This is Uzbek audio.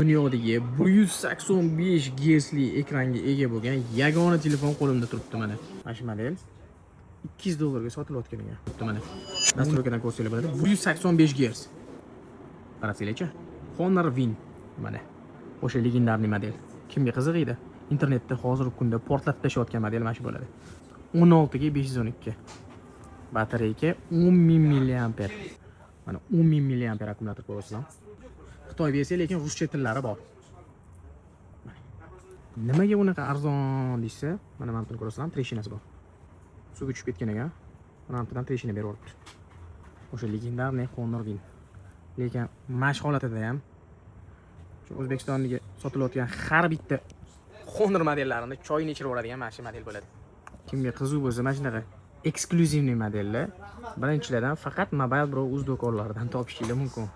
Dunyodagi 185 Hz li ekranga ega bo'lgan yagona telefon qo'limda turibdi mana. Mana shu model $200 ga sotilayotgan ekan. Turibdi mana. Nastroykadan ko'rsanglar bo'ladi. 185 Hz. Qarasanglarchi. Honor Win mana. O'sha legendarniy model. Kimga qiziqadi? Internetda hozirgi kunda portlatib tashlayotgan model mana shu bo'ladi. 16 ga 512. Batareyka 10.000 mAh. Mana 10.000 mAh akkumulyator ko'rasizlar. Xitoy versiya lekin ruscha tillari bor. Nimaga bunaqa arzon desa, mana mana buni ko'rasizlar, treshinasi bor. Suvga tushib ketgan ekan. Mana bundan treshina berib olibdi. O'sha legendarniy Honor Win. Lekin mashq holatida ham shu O'zbekistondagi sotilayotgan har bitta Honor modellarini choyini ichirib oladigan mana shu model bo'ladi. Kimga qiziq bo'lsa, mana shunaqa eksklyuzivniy modellar birinchilardan faqat Mobile Bro.uz do'konlaridan topishingiz mumkin.